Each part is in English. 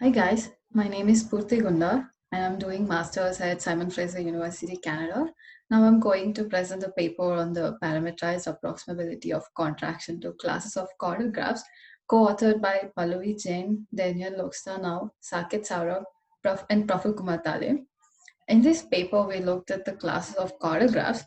Hi guys, my name is Purti Gunda and I'm doing Masters at Simon Fraser University, Canada. Now I'm going to present a paper on the parameterized approximability of contraction to classes of chordal graphs, co-authored by Pallavi Jain, Daniel Lokstanau, Saket Saurabh, and Praful Kumar Tale. In this paper, we looked at the classes of chordal graphs.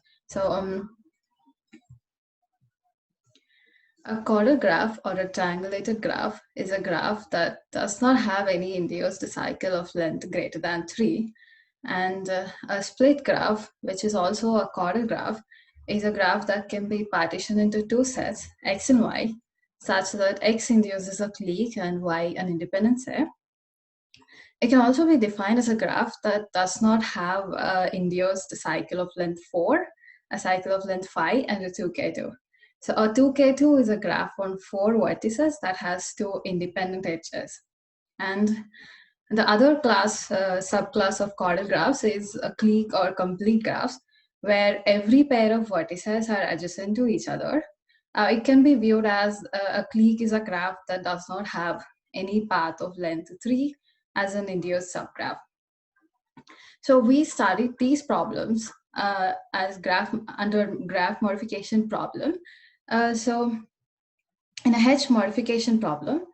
A chordal graph or a triangulated graph is a graph that does not have any induced cycle of length greater than 3. And a split graph, which is also a chordal graph, is a graph that can be partitioned into two sets, x and y, such that x induces a clique and y an independent set. It can also be defined as a graph that does not have induced cycle of length 4, a cycle of length 5, and a 2k2. So a 2k2 is a graph on 4 vertices that has 2 independent edges. And the other subclass of chordal graphs is a clique or complete graphs, where every pair of vertices are adjacent to each other. It can be viewed as a clique is a graph that does not have any path of length 3 as an induced subgraph. So we studied these problems as under graph modification problem. So in a H modification problem,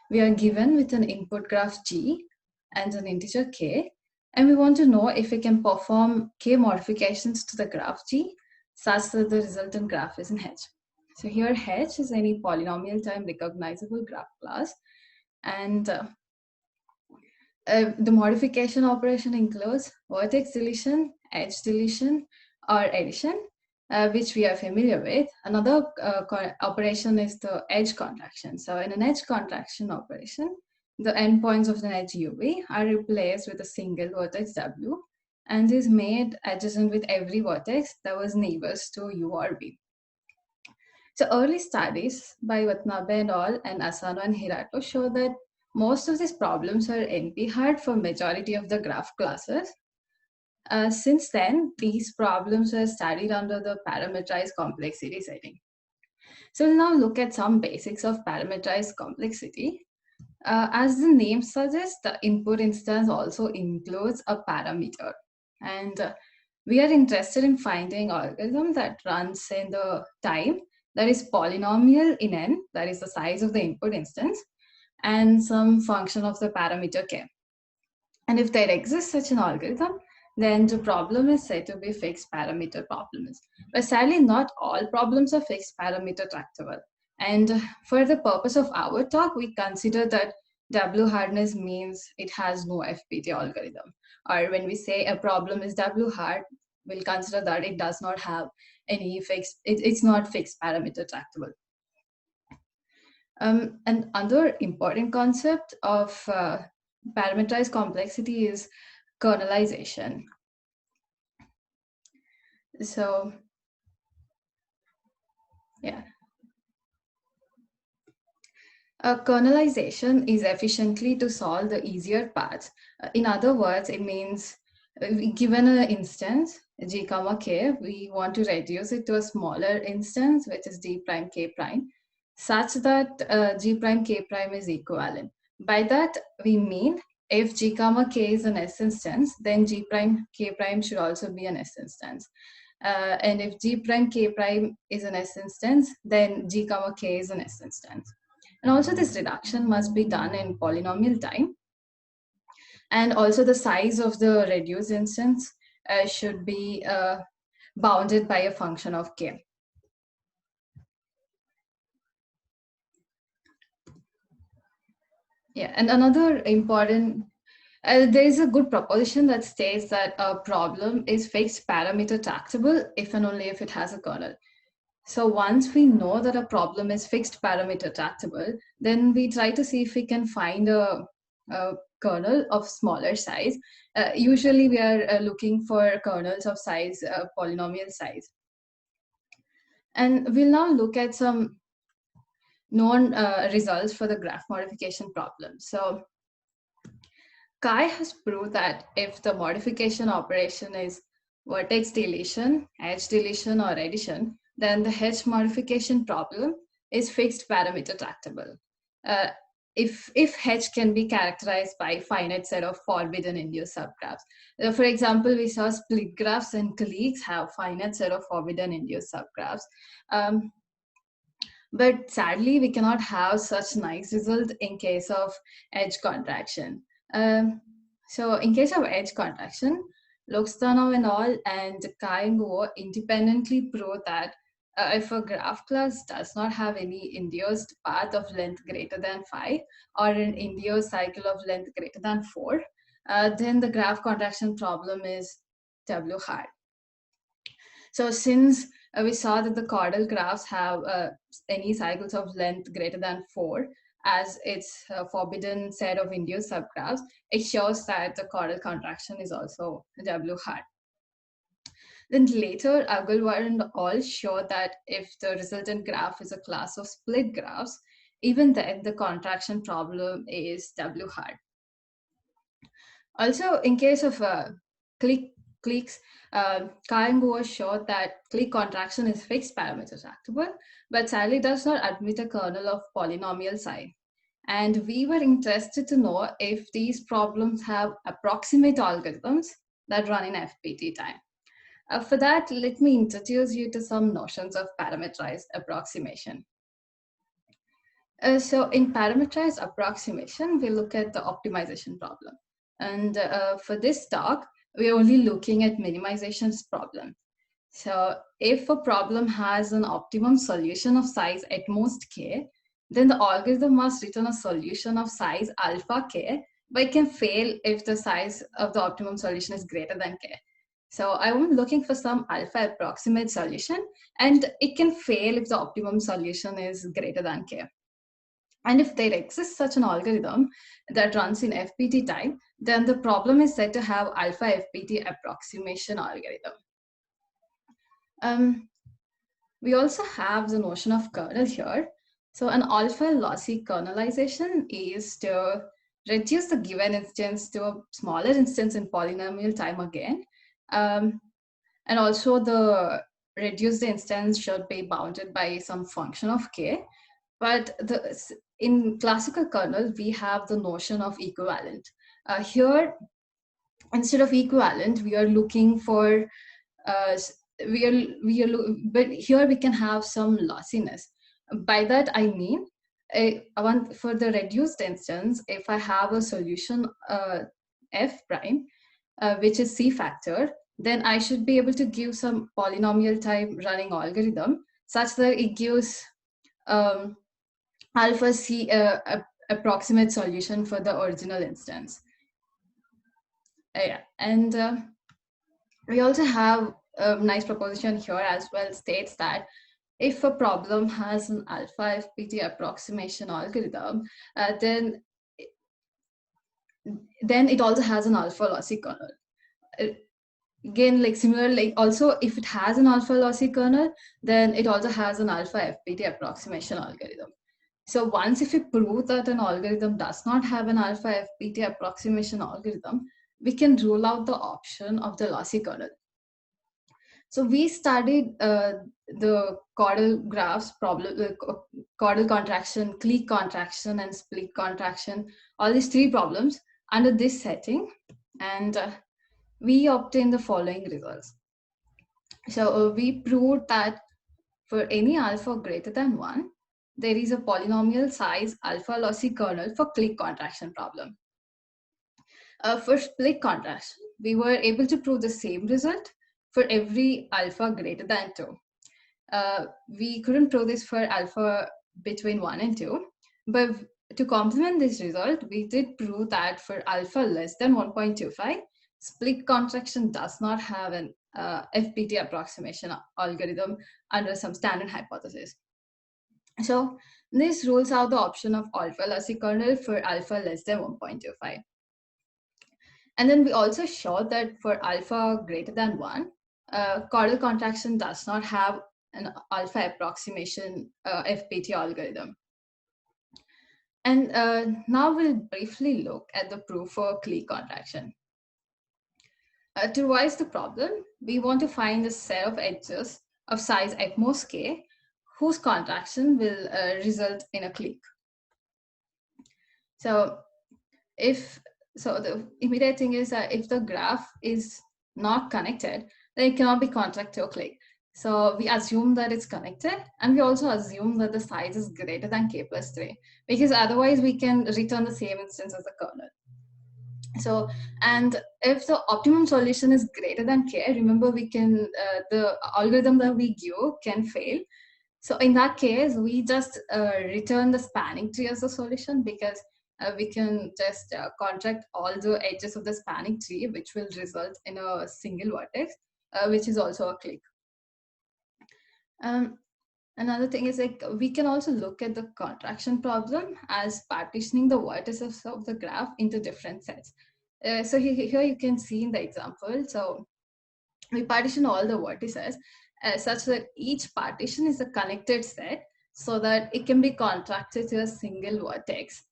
we are given with an input graph G and an integer K, and we want to know if we can perform K modifications to the graph G such that the resultant graph is in H. So here H is any polynomial time recognizable graph class, and the modification operation includes vertex deletion, edge deletion, or addition, which we are familiar with. Another operation is the edge contraction. So in an edge contraction operation, the endpoints of the edge UV are replaced with a single vertex W and is made adjacent with every vertex that was neighbors to U or V. So early studies by Watanabe et al. And Asano and Hirato show that most of these problems are NP-hard for majority of the graph classes. Since then, these problems were studied under the parameterized complexity setting. So we'll now look at some basics of parameterized complexity. As the name suggests, the input instance also includes a parameter. And we are interested in finding algorithm that runs in the time that is polynomial in n, that is the size of the input instance, and some function of the parameter k. And if there exists such an algorithm, then the problem is said to be fixed parameter problems. But sadly, not all problems are fixed parameter tractable. And for the purpose of our talk, we consider that W hardness means it has no FPT algorithm. Or when we say a problem is W hard, we'll consider that it does not have any fixed, it's not fixed parameter tractable. And other important concept of parameterized complexity is kernelization. So, yeah. Kernelization is efficiently to solve the easier parts. In other words, it means given an instance, G comma K, we want to reduce it to a smaller instance, which is G prime K prime, such that G prime K prime is equivalent. By that, we mean if G comma K is an S instance, then G prime K prime should also be an S instance. And if G prime K prime is an S instance, then G comma K is an S instance. And also this reduction must be done in polynomial time. And also the size of the reduced instance should be bounded by a function of k. Yeah, and another important, there is a good proposition that states that a problem is fixed parameter tractable if and only if it has a kernel. So once we know that a problem is fixed parameter tractable, then we try to see if we can find a kernel of smaller size. Usually we are looking for kernels of size, polynomial size. And we'll now look at some known results for the graph modification problem. So Kai has proved that if the modification operation is vertex deletion, edge deletion, or addition, then the H modification problem is fixed parameter tractable. if H can be characterized by finite set of forbidden induced subgraphs. For example, we saw split graphs and cliques have finite set of forbidden induced subgraphs. But sadly, we cannot have such nice result in case of edge contraction. So in case of edge contraction, Lokstanov and al. And Kai and Guo independently prove that if a graph class does not have any induced path of length greater than 5 or an induced cycle of length greater than 4, then the graph contraction problem is W hard. So since we saw that the chordal graphs have any cycles of length greater than 4 as its forbidden set of induced subgraphs, it shows that the chordal contraction is also W hard. Then later, Agarwal and all show that if the resultant graph is a class of split graphs, even then the contraction problem is W hard. Also, in case of cliques, Kai and Guo showed that clique contraction is fixed parameter tractable, but sadly does not admit a kernel of polynomial psi. And we were interested to know if these problems have approximate algorithms that run in FPT time. For that, let me introduce you to some notions of parameterized approximation. So in parameterized approximation, we look at the optimization problem. And for this talk, we're only looking at minimization's problem. So if a problem has an optimum solution of size at most k, then the algorithm must return a solution of size alpha k, but it can fail if the size of the optimum solution is greater than k. So I'm looking for some alpha approximate solution, and it can fail if the optimum solution is greater than k. And if there exists such an algorithm that runs in FPT time, then the problem is said to have alpha FPT approximation algorithm. We also have the notion of kernel here. So an alpha lossy kernelization is to reduce the given instance to a smaller instance in polynomial time again. And also the reduced instance should be bounded by some function of k. But in classical kernel, we have the notion of equivalent. Here, instead of equivalent, we are looking for, but here we can have some lossiness. By that, I mean, for the reduced instance, if I have a solution f prime, which is C factor, then I should be able to give some polynomial type running algorithm such that it gives alpha C approximate solution for the original instance. Yeah, and we also have a nice proposition here as well, states that if a problem has an alpha FPT approximation algorithm, then it also has an alpha lossy kernel. Again, like similarly, also if it has an alpha lossy kernel, then it also has an alpha FPT approximation algorithm. So once if we prove that an algorithm does not have an alpha FPT approximation algorithm, we can rule out the option of the lossy kernel. So we studied the chordal graphs problem, chordal contraction, clique contraction, and split contraction, all these three problems under this setting, and we obtained the following results. So we proved that for any alpha greater than 1, there is a polynomial size alpha lossy kernel for clique contraction problem. For split contraction, we were able to prove the same result for every alpha greater than 2. We couldn't prove this for alpha between 1 and 2, but to complement this result, we did prove that for alpha less than 1.25, split contraction does not have an FPT approximation algorithm under some standard hypothesis. So this rules out the option of alpha lossy kernel for alpha less than 1.25. And then we also showed that for alpha greater than 1, chordal contraction does not have an alpha approximation FPT algorithm. And now we'll briefly look at the proof for Clique contraction. To revise the problem, we want to find a set of edges of size at most k, whose contraction will result in a clique. So the immediate thing is that if the graph is not connected, then it cannot be contracted to a clique. So we assume that it's connected, and we also assume that the size is greater than k plus 3, because otherwise we can return the same instance as the kernel. So, and if the optimum solution is greater than k, remember we can, the algorithm that we give can fail. So in that case, we just return the spanning tree as a solution, because we can just contract all the edges of the spanning tree, which will result in a single vertex, which is also a clique. Another thing is, like, we can also look at the contraction problem as partitioning the vertices of the graph into different sets. So here you can see in the example, so we partition all the vertices such that each partition is a connected set, so that it can be contracted to a single vertex.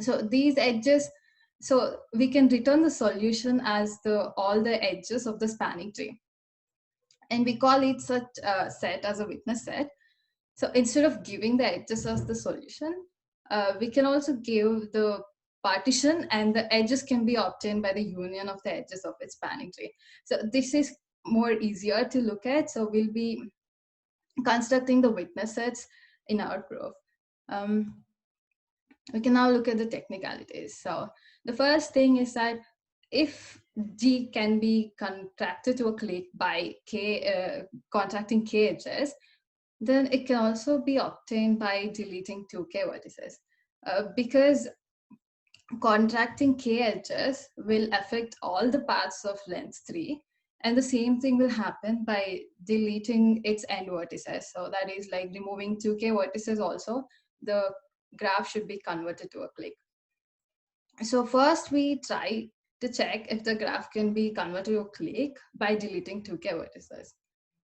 So these edges, so we can return the solution as all the edges of the spanning tree, and we call each such set as a witness set. So instead of giving the edges as the solution, we can also give the partition, and the edges can be obtained by the union of the edges of its spanning tree. So this is more easier to look at. So we'll be constructing the witness sets in our proof. We can now look at the technicalities. So the first thing is that if G can be contracted to a clique by contracting k edges, then it can also be obtained by deleting 2k vertices, because contracting k edges will affect all the paths of length 3, and the same thing will happen by deleting its end vertices. So that is like removing 2k vertices also, the graph should be converted to a clique. So first we try to check if the graph can be converted to a clique by deleting 2k vertices.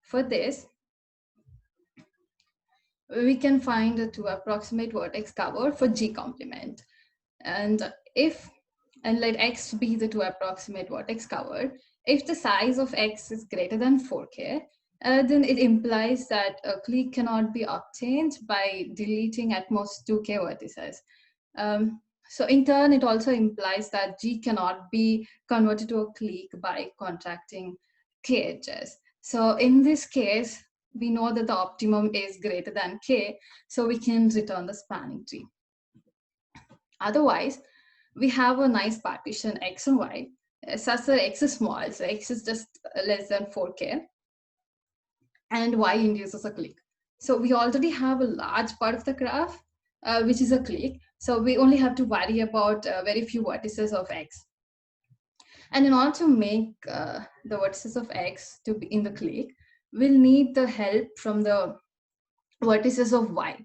For this, we can find a 2 approximate vertex cover for G complement. And let X be the 2 approximate vertex covered. If the size of X is greater than 4k, then it implies that a clique cannot be obtained by deleting at most 2k vertices. So in turn, it also implies that G cannot be converted to a clique by contracting k edges. So in this case, we know that the optimum is greater than k, so we can return the spanning tree. Otherwise, we have a nice partition X and Y, such that X is small, so X is just less than 4k, and Y induces a clique. So we already have a large part of the graph, which is a clique, so we only have to worry about very few vertices of X. And in order to make the vertices of X to be in the clique, we'll need the help from the vertices of Y.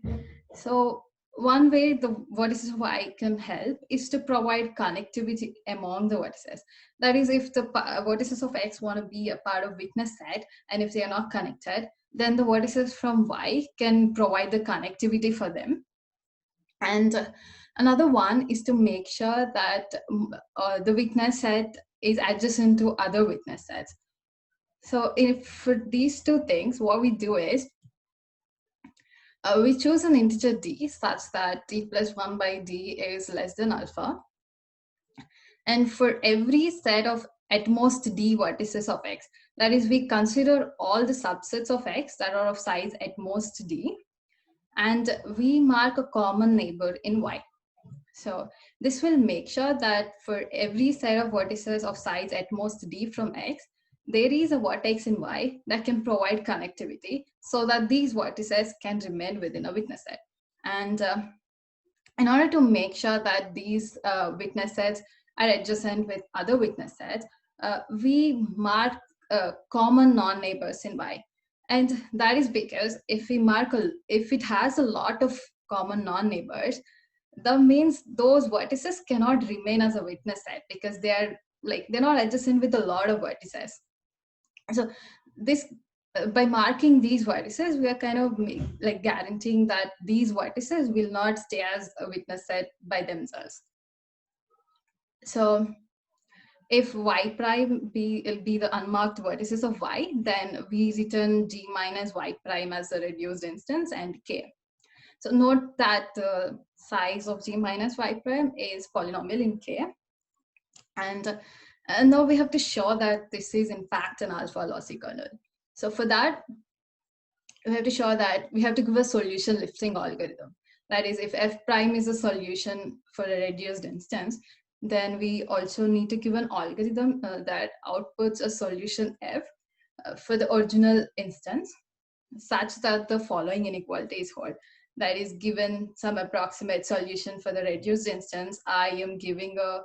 So one way the vertices of Y can help is to provide connectivity among the vertices. That is, if the vertices of X want to be a part of witness set, and if they are not connected, then the vertices from Y can provide the connectivity for them. And another one is to make sure that the witness set is adjacent to other witness sets. So if for these two things, what we do is we choose an integer d such that d plus 1 by d is less than alpha. And for every set of at most d vertices of X, that is, we consider all the subsets of X that are of size at most d, and we mark a common neighbor in Y. So this will make sure that for every set of vertices of size at most d from X, there is a vertex in Y that can provide connectivity, so that these vertices can remain within a witness set. And in order to make sure that these witness sets are adjacent with other witness sets, we mark common non-neighbors in Y. And that is because if it has a lot of common non-neighbors, that means those vertices cannot remain as a witness set, because they're not adjacent with a lot of vertices. So this, by marking these vertices, we are kind of guaranteeing that these vertices will not stay as a witness set by themselves. So if Y prime will be the unmarked vertices of Y, then we return G minus Y prime as a reduced instance and K. So note that the size of G minus Y prime is polynomial in K. And now we have to show that this is in fact an alpha lossy kernel. So for that, we have to show that we have to give a solution lifting algorithm. That is, if F prime is a solution for a reduced instance, then we also need to give an algorithm that outputs a solution F for the original instance, such that the following inequality is held. That is, given some approximate solution for the reduced instance, I am giving a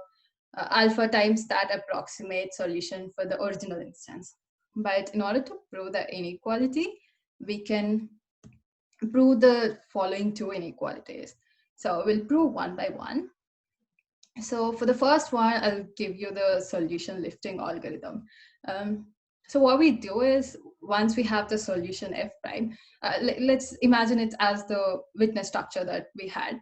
alpha times that approximate solution for the original instance. But in order to prove the inequality, we can prove the following two inequalities. So we'll prove one by one. So for the first one, I'll give you the solution lifting algorithm. So what we do is, once we have the solution F prime, let's imagine it as the witness structure that we had.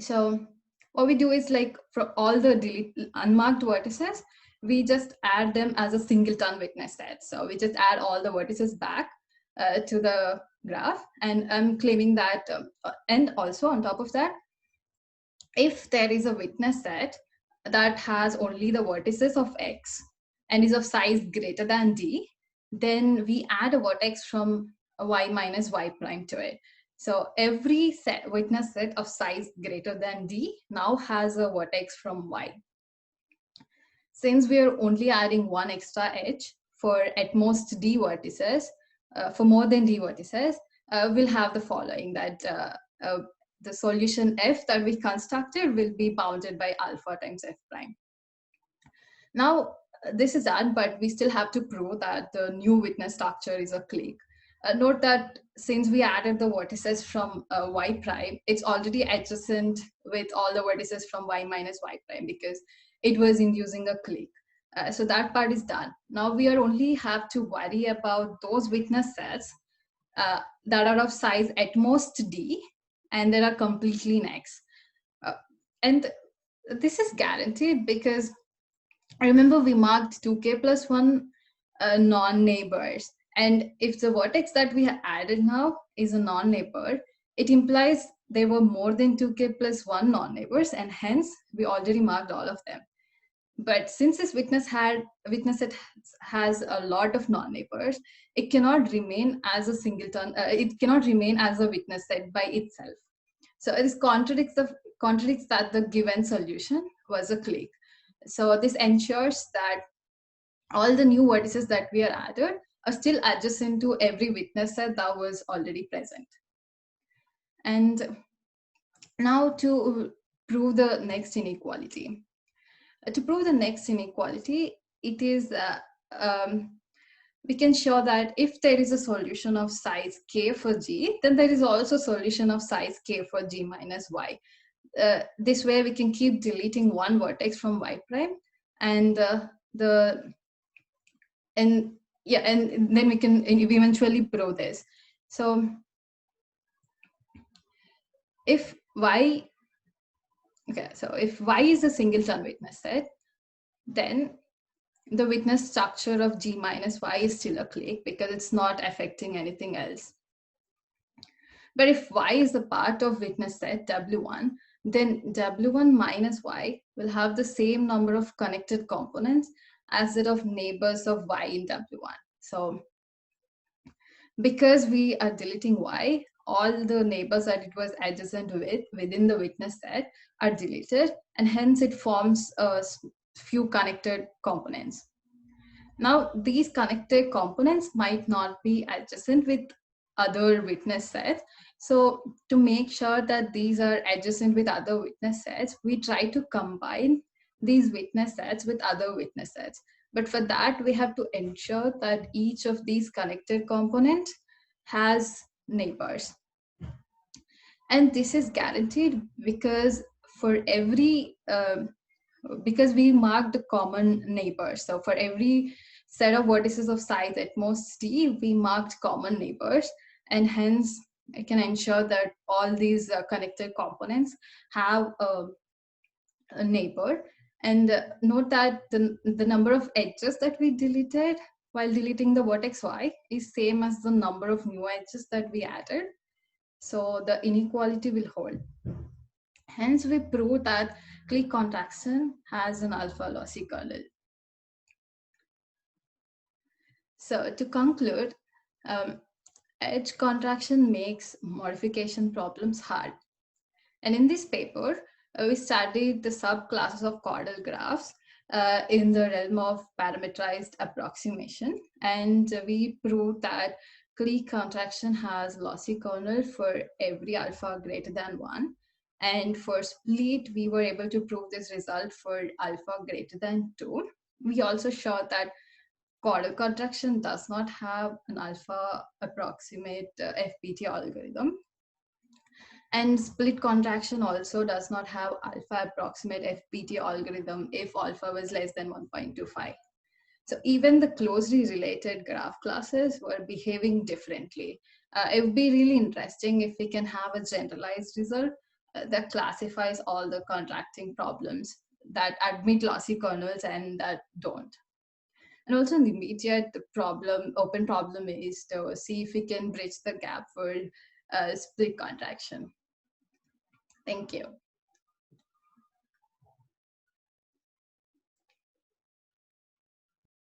So what we do is, like, for all the unmarked vertices, we just add them as a singleton witness set. So we just add all the vertices back to the graph, and I'm claiming that, and also on top of that, if there is a witness set that has only the vertices of X and is of size greater than D, then we add a vertex from Y minus Y prime to it. So every witness set of size greater than D now has a vertex from Y. Since we are only adding one extra edge for at most D vertices, for more than D vertices, we'll have the following, that the solution F that we constructed will be bounded by alpha times F prime. Now, this is done, but we still have to prove that the new witness structure is a clique. Note that since we added the vertices from Y prime, it's already adjacent with all the vertices from Y minus Y prime because it was inducing a clique. So that part is done. Now we are only have to worry about those witness sets that are of size at most D and that are completely in X. And this is guaranteed because remember we marked 2k plus 1 non-neighbors. And if the vertex that we have added now is a non-neighbor, it implies there were more than 2k plus 1 non-neighbors, and hence we already marked all of them. But since this witness set has a lot of non-neighbors, it cannot remain as a singleton. It cannot remain as a witness set by itself. So this contradicts that the given solution was a clique. So this ensures that all the new vertices that we are added are still adjacent to every witness set that was already present. And now to prove the next inequality. To prove the next inequality, it is we can show that if there is a solution of size k for G, then there is also a solution of size k for G minus Y. This way we can keep deleting one vertex from Y prime, and then we can eventually prove this. So if Y is a singleton witness set, then the witness structure of G minus Y is still a clique because it's not affecting anything else. But if Y is a part of witness set W1, then W1 minus Y will have the same number of connected components as that of neighbors of Y in W1. So because we are deleting Y, all the neighbors that it was adjacent within the witness set are deleted, and hence it forms a few connected components. Now, these connected components might not be adjacent with other witness sets. So to make sure that these are adjacent with other witness sets, we try to combine these witness sets with other witness sets. But for that, we have to ensure that each of these connected components has neighbors. And this is guaranteed because for every because we marked the common neighbors. So for every set of vertices of size at most D, we marked common neighbors, and hence I can ensure that all these connected components have a neighbor. And note that the number of edges that we deleted while deleting the vertex Y is same as the number of new edges that we added. So the inequality will hold. Hence, we prove that Clique contraction has an alpha lossy kernel. So to conclude, edge contraction makes modification problems hard. And in this paper, we studied the subclasses of chordal graphs in the realm of parameterized approximation. And we proved that Clique contraction has lossy kernel for every alpha greater than 1. And for split, we were able to prove this result for alpha greater than 2. We also showed that chordal contraction does not have an alpha approximate FPT algorithm. And split contraction also does not have alpha approximate FPT algorithm if alpha was less than 1.25. So even the closely related graph classes were behaving differently. It would be really interesting if we can have a generalized result that classifies all the contracting problems that admit lossy kernels and that don't. And also in the immediate open problem is to see if we can bridge the gap for split contraction. Thank you.